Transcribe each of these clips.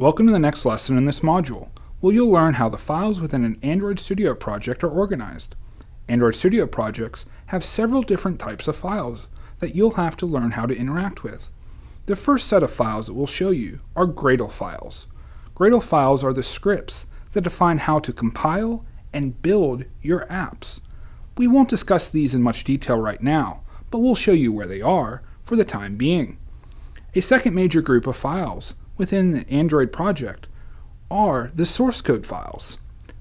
Welcome to the next lesson in this module, where you'll learn how the files within an Android Studio project are organized. Android Studio projects have several different types of files that you'll have to learn how to interact with. The first set of files that we'll show you are Gradle files. Gradle files are the scripts that define how to compile and build your apps. We won't discuss these in much detail right now, but we'll show you where they are for the time being. A second major group of files within the Android project are the source code files.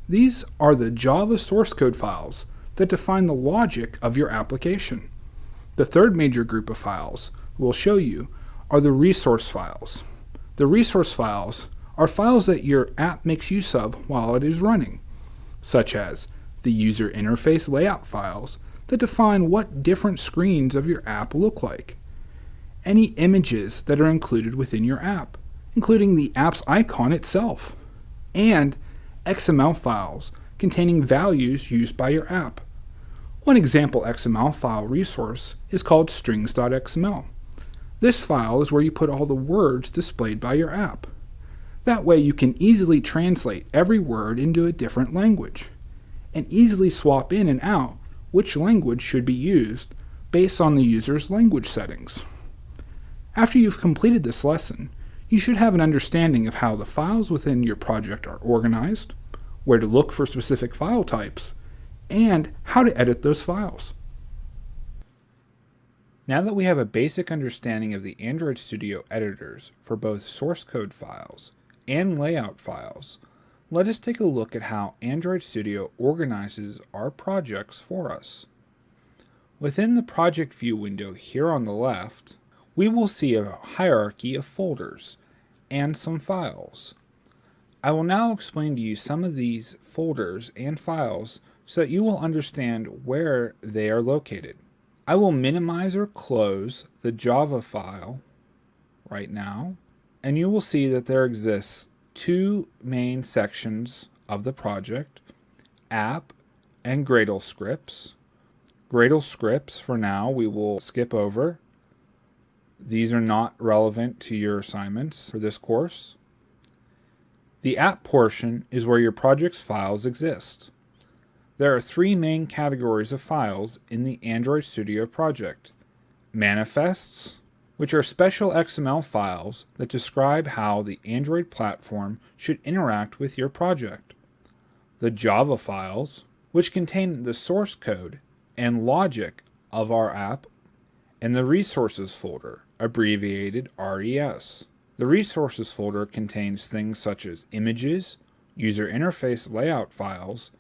These are the Java source code files that define the logic of your application. The third major group of files we'll show you are the resource files. The resource files are files that your app makes use of while it is running, such as the user interface layout files that define what different screens of your app look like, any images that are included within your app, including the app's icon itself, and XML files containing values used by your app. One example XML file resource is called strings.xml. This file is where you put all the words displayed by your app. That way you can easily translate every word into a different language, and easily swap in and out which language should be used based on the user's language settings. After you've completed this lesson, you should have an understanding of how the files within your project are organized, where to look for specific file types, and how to edit those files. Now that we have a basic understanding of the Android Studio editors for both source code files and layout files, let us take a look at how Android Studio organizes our projects for us. Within the project view window here on the left, we will see a hierarchy of folders and some files. I will now explain to you some of these folders and files so that you will understand where they are located. I will minimize or close the Java file right now, and you will see that there exists two main sections of the project, app and Gradle scripts. Gradle scripts for now we will skip over. These are not relevant to your assignments for this course. The app portion is where your project's files exist. There are three main categories of files in the Android Studio project. Manifests, which are special XML files that describe how the Android platform should interact with your project. The Java files, which contain the source code and logic of our app, and the Resources folder, abbreviated RES. The Resources folder contains things such as images, user interface layout files,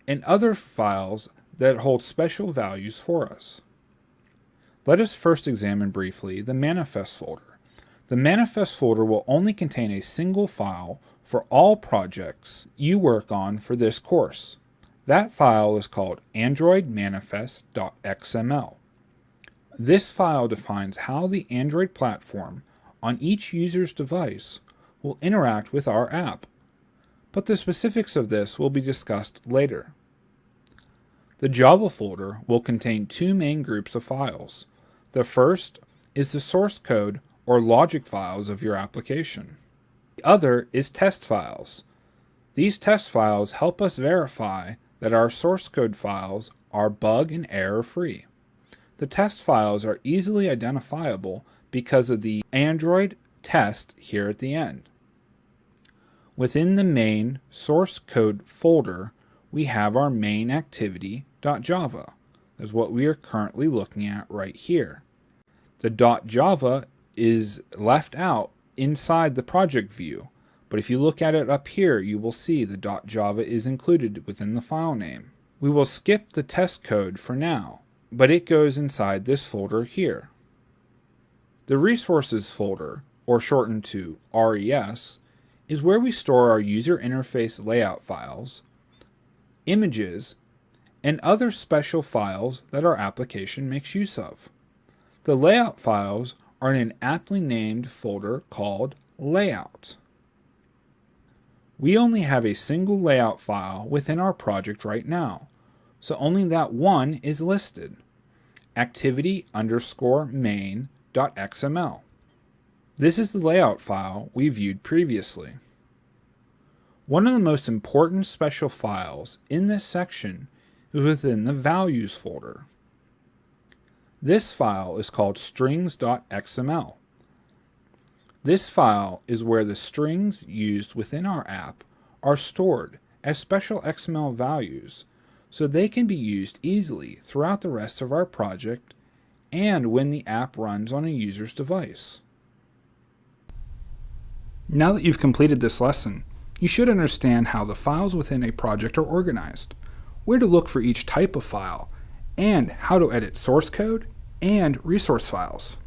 and other files that hold special values for us. Let us first examine briefly the Manifest folder. The Manifest folder will only contain a single file for all projects you work on for this course. That file is called androidmanifest.xml. This file defines how the Android platform on each user's device will interact with our app, but the specifics of this will be discussed later. The Java folder will contain two main groups of files. The first is the source code or logic files of your application. The other is test files. These test files help us verify that our source code files are bug and error free. The test files are easily identifiable because of the Android test here at the end. Within the main source code folder, we have our main activity.java. That's what we are currently looking at right here. The .java is left out inside the project view, but if you look at it up here, you will see the .java is included within the file name. We will skip the test code for now, but it goes inside this folder here. The Resources folder, or shortened to RES, is where we store our user interface layout files, images, and other special files that our application makes use of. The layout files are in an aptly named folder called Layout. We only have a single layout file within our project right now, so only that one is listed, activity_main.xml. This is the layout file we viewed previously. One of the most important special files in this section is within the Values folder. This file is called strings.xml. This file is where the strings used within our app are stored as special XML values so they can be used easily throughout the rest of our project and when the app runs on a user's device. Now that you've completed this lesson, you should understand how the files within a project are organized, where to look for each type of file, and how to edit source code and resource files.